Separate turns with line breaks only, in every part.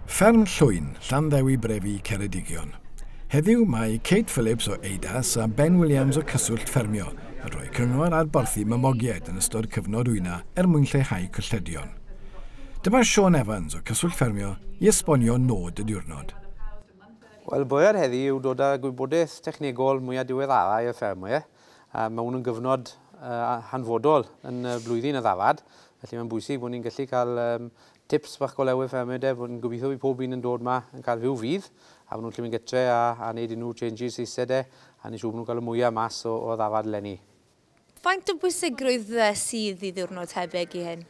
Fferm Llwyn, Llanddewi Brefi, Ceredigion. Heddiw mae Kate Phillips o Eidas a Ben Williams o Cyswllt Ffermio yn rhoi cyngor ar Porthi Mamogiaid yn ystod cyfnod wyna mwyn lleihau cylledion. Dyma Sean Evans o Cyswllt Ffermio i esbonio nod y diwrnod.
Wel, bwyr heddi yw dod â gwybodaeth technegol mwyaf diweddarau y ffermio. Mae hwn yn gyfnod hanfodol yn blwyddyn y ddafad. Felly mae'n bwysig bod ni'n gallu cael tips bach golewyr ffermio, bod ni'n gobeithio i pob un yn dod yma yn cael rhyw fydd, a bod nhw'n gallu mynd gytre a wneud nhw changes eistedd a ni'n siŵr bod nhw'n cael y mwyaf mas o ddafad lenni.
Faint o bwysigrwydd sydd i ddiwrnod tebyg i hyn?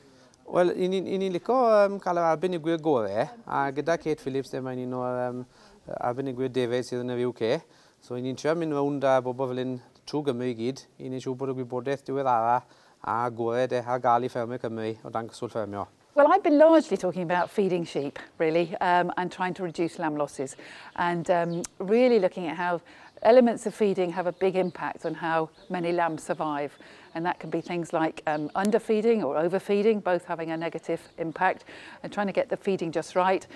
Wel, i ni'n licio cael yr arbenigwyr gorau, a gyda Kate Phillips, mae'n un o'r arbenigwyr defyd sydd yn y UK. So, ni'n trio mynd rownd â bobl fel un trwy Gymru i gyd, i ni'n siŵr bod y gwybodaeth diweddara a gorau ar gael i ffermio Cymru o dan Cyswllt Ffermio.
Well, I've been largely talking about feeding sheep, really, and trying to reduce lamb losses, and really looking at how elements of feeding have a big impact on how many lambs survive. And that can be things like underfeeding or overfeeding, both having a negative impact, and trying to get the feeding just right.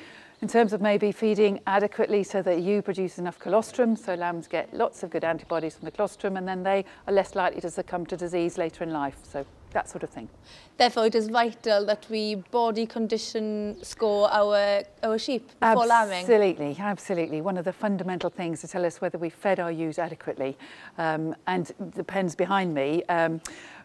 In terms of maybe feeding adequately so that you produce enough colostrum, so lambs get lots of good antibodies from the colostrum, and then they are less likely to succumb to disease later in life. So that sort of thing.
Therefore, it is vital that we body condition score our sheep before lambing.
Absolutely, absolutely. One of the fundamental things to tell us whether we fed our ewes adequately, and the pens behind me.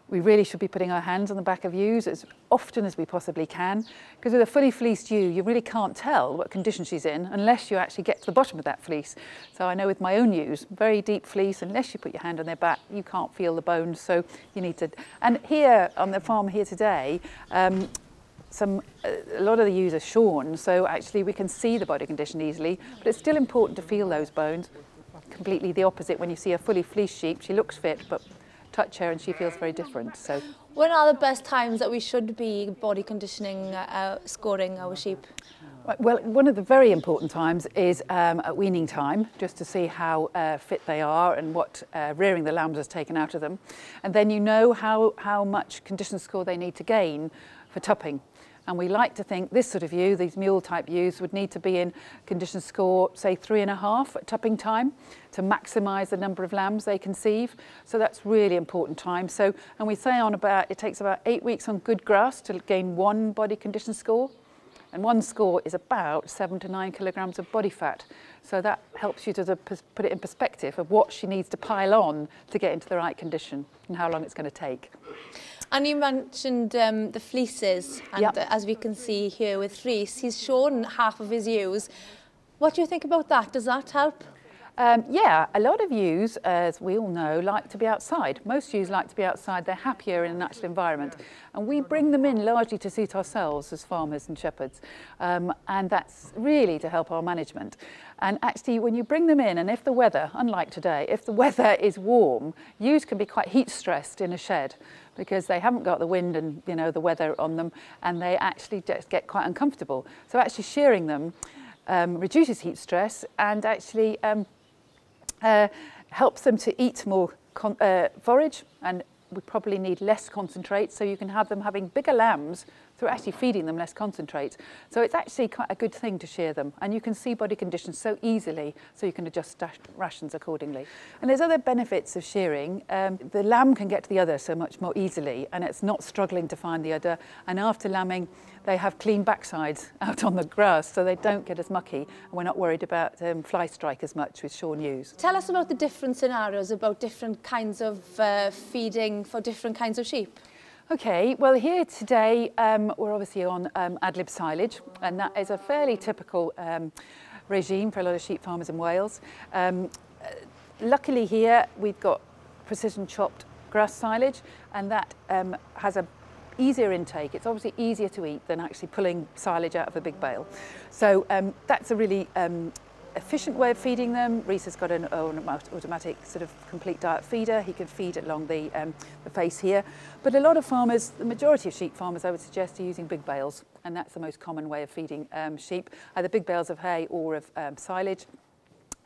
We really should be putting our hands on the back of ewes as often as we possibly can, because with a fully fleeced ewe, you really can't tell what condition she's in unless you actually get to the bottom of that fleece. So I know with my own ewes, very deep fleece, unless you put your hand on their back, you can't feel the bones, so you need to. And here on the farm here today, a lot of the ewes are shorn, so actually we can see the body condition easily, but it's still important to feel those bones. Completely the opposite when you see a fully fleeced sheep, she looks fit, but touch her and she feels very different. So,
when are the best times that we should be body conditioning, scoring our sheep?
Well, one of the very important times is at weaning time, just to see how fit they are and what rearing the lambs has taken out of them. And then you know how much condition score they need to gain for tupping. And we like to think this sort of ewe, these mule-type ewes, would need to be in condition score, say 3.5 at tupping time to maximise the number of lambs they conceive. So that's really important time. So, and we say it takes about 8 weeks on good grass to gain one body condition score. And one score is about 7 to 9 kilograms of body fat. So that helps you to put it in perspective of what she needs to pile on to get into the right condition and how long it's going to take.
And you mentioned the fleeces, and
yep.
As we can see here with Rhys, he's shorn half of his ewes. What do you think about that? Does that help?
Yeah, a lot of ewes, as we all know, like to be outside. Most ewes like to be outside. They're happier in a natural environment. And we bring them in largely to suit ourselves as farmers and shepherds. And that's really to help our management. And actually, when you bring them in, and if the weather, unlike today, if the weather is warm, ewes can be quite heat stressed in a shed because they haven't got the wind and the weather on them, and they actually just get quite uncomfortable. So actually shearing them reduces heat stress and actually helps them to eat more forage, and we probably need less concentrate, so you can have them having bigger lambs through actually feeding them less concentrate. So it's actually quite a good thing to shear them, and you can see body conditions so easily, so you can adjust rations accordingly. And there's other benefits of shearing. The lamb can get to the udder so much more easily, and it's not struggling to find the udder, and after lambing they have clean backsides out on the grass, so they don't get as mucky, and we're not worried about fly strike as much with shorn ewes.
Tell us about the different scenarios, about different kinds of feeding for different kinds of sheep.
Okay, well here today we're obviously on ad lib silage, and that is a fairly typical regime for a lot of sheep farmers in Wales. Luckily here we've got precision chopped grass silage, and that has a easier intake. It's obviously easier to eat than actually pulling silage out of a big bale. So that's a really efficient way of feeding them. Rhys has got an automatic sort of complete diet feeder. He can feed along the face here. But a lot of farmers, the majority of sheep farmers, I would suggest, are using big bales, and that's the most common way of feeding sheep, either big bales of hay or of silage.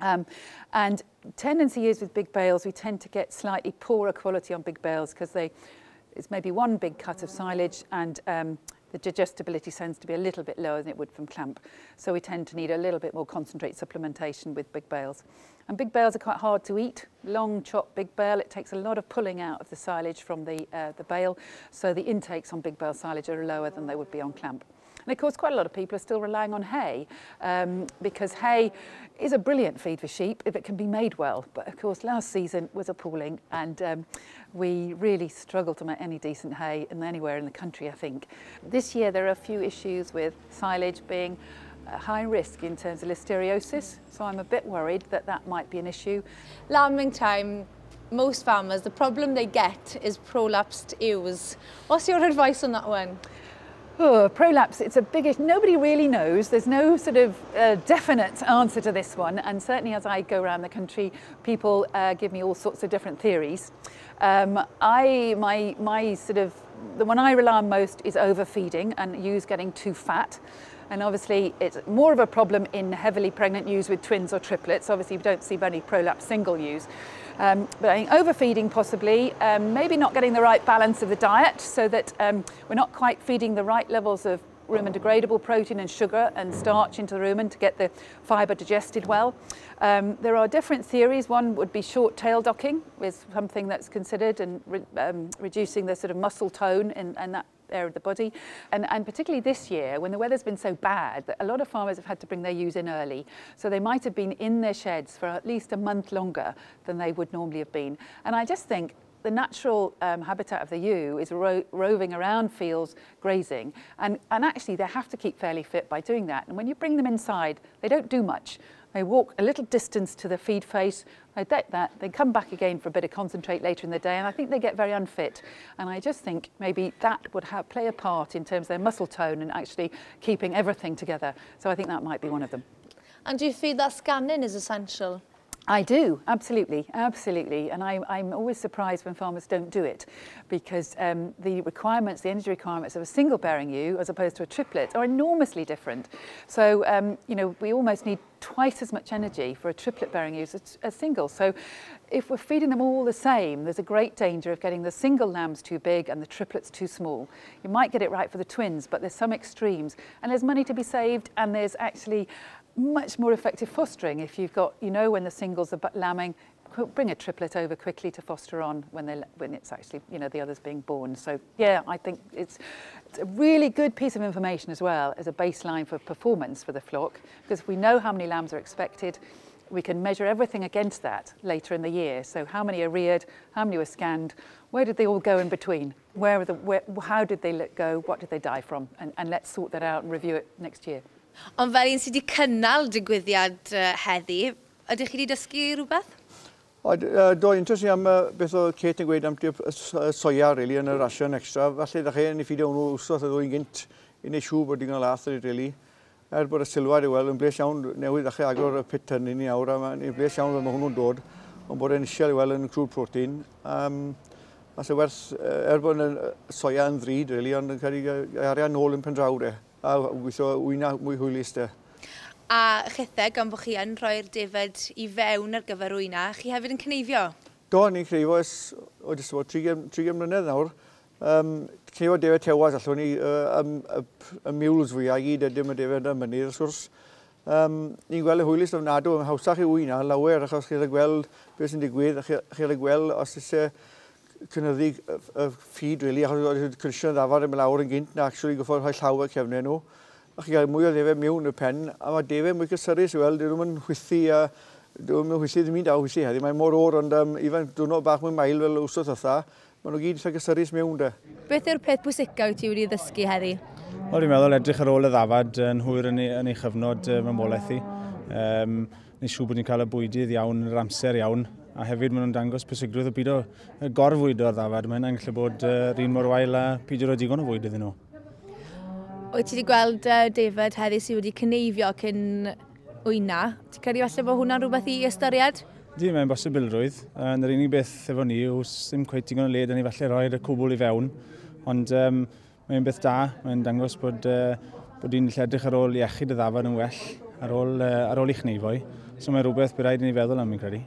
And tendency is with big bales, we tend to get slightly poorer quality on big bales because it's maybe one big cut of silage and the digestibility tends to be a little bit lower than it would from clamp. So we tend to need a little bit more concentrate supplementation with big bales. And big bales are quite hard to eat. Long chopped big bale, it takes a lot of pulling out of the silage from the bale. So the intakes on big bale silage are lower than they would be on clamp. And of course, quite a lot of people are still relying on hay because hay is a brilliant feed for sheep if it can be made well. But of course, last season was appalling and we really struggled to make any decent hay anywhere in the country, I think. This year, there are a few issues with silage being high risk in terms of listeriosis. So I'm a bit worried that that might be an issue.
Lambing time, most farmers, the problem they get is prolapsed ewes. What's your advice on that one?
Oh, prolapse, it's a big issue. Nobody really knows. There's no sort of definite answer to this one. And certainly as I go around the country, people give me all sorts of different theories. The one I rely on most is overfeeding and ewes getting too fat. And obviously it's more of a problem in heavily pregnant ewes with twins or triplets. Obviously we don't see many prolapse single ewes. But I think overfeeding possibly, maybe not getting the right balance of the diet so that we're not quite feeding the right levels of rumen degradable protein and sugar and starch into the rumen to get the fibre digested well. There are different theories. One would be short tail docking is something that's considered, and reducing the sort of muscle tone in that area of the body. And particularly this year, when the weather's been so bad, that a lot of farmers have had to bring their ewes in early. So they might have been in their sheds for at least a month longer than they would normally have been. And I just think the natural habitat of the ewe is roving around fields, grazing, and actually they have to keep fairly fit by doing that. And when you bring them inside, they don't do much. They walk a little distance to the feed face, they come back again for a bit of concentrate later in the day, and I think they get very unfit. And I just think maybe that would play a part in terms of their muscle tone and actually keeping everything together. So I think that might be one of them.
And do you feel that scanning is essential?
I do, absolutely, absolutely. And I'm always surprised when farmers don't do it because the requirements, the energy requirements of a single bearing ewe as opposed to a triplet are enormously different. So, you know, we almost need twice as much energy for a triplet bearing ewe as a single. So if we're feeding them all the same, there's a great danger of getting the single lambs too big and the triplets too small. You might get it right for the twins, but there's some extremes. And there's money to be saved, and there's actually much more effective fostering if you've got, you know, when the singles are lambing, bring a triplet over quickly to foster on when it's actually, you know, the others being born. So yeah, I think it's a really good piece of information as well as a baseline for performance for the flock, because if we know how many lambs are expected, we can measure everything against that later in the year. So how many are reared, how many were scanned, where did they all go in between, how did they go, what did they die from, and let's sort that out and review it next year.
Ond fel un sydd wedi cynnal digwyddiad heddi, ydych chi wedi dysgu rhywbeth?
Do, interesting am beth o Kate yn gweud am soia really yn y ration extra. Falle ddech chi yn ei ffidio hwnnw wsos a ddwy'n gynt i wneud siŵr bod digon o lath really. Bod y sylwad i weld yn bles iawn newydd ddech chi agor y pit hynny ni awr, a yn bles iawn mae hwnnw'n dod, ond bod e'n isiel i weld yn crude protein. Falle werth, bod yn soia yn ddrud really, ond yn cael ei arian nôl yn pen draw de. A gweithio wyna mwy hwylus de.
A chythau gan bod chi yn rhoi'r defyd i fewn ar gyfer wyna, chi hefyd yn cneifio?
Do, ni'n cneifio o jyst o 3 mlynedd nawr. Cneifio defyd tewas allwn ni y miwls fwyaf i gyd ydym y defyd y mynydd, wrth gwrs. Ni'n gweld y hwylus ofnadw yn hawsach i wyna, lawer, achos chi'n gweld beth sy'n digwydd, chi'n gweld os eisiau cynyddu y ffid, really, achos cynsion ddafad yn lawr yn gynt, na actually goffod rhoi llaw y cefnau nhw. A chi gael mwy o defed mewn y pen, a mae defed mwy cysyrus i weld, dyn nhw'n chwythu, ddim yn daw chwythu heddi, mae'n mor o'r, ond ifan dwrnod bach mwy mael fel wsos ytha, maen nhw gyd eitha cysyrus mewn de.
Beth yw'r peth pwysica wyt ti wedi ddysgu heddi?
Wel, dwi'n meddwl edrych ar ôl y ddafad yn hwyr yn ei chyfnod mamolaeth i. Ni'n siŵr bod ni'n cael y bwydydd iawn, yr amser iawn, a hefyd maen nhw'n dangos pwysigrwydd o byd o gorfwydo'r ddafad. Mae hynny'n gallu bod yr un mor wael a peidio roi digon o fwyd iddyn nhw.
Wyt ti wedi gweld defyd heddi sydd wedi cneifio cyn wyna? Ti'n credu falle bod hwnna'n rhywbeth i ystyried?
Di, mae'n bosibilrwydd. Yr unig beth efo ni yw ddim cweith digon o led yn ei falle roi'r cwbl i fewn. Ond mae'n beth da, mae'n dangos bod ni'n gallu edrych ar ôl iechyd y ddafad yn well ar ôl i chneifio. So mae'n rhywbeth bydd rhaid i ni feddwl am, fi'n credu.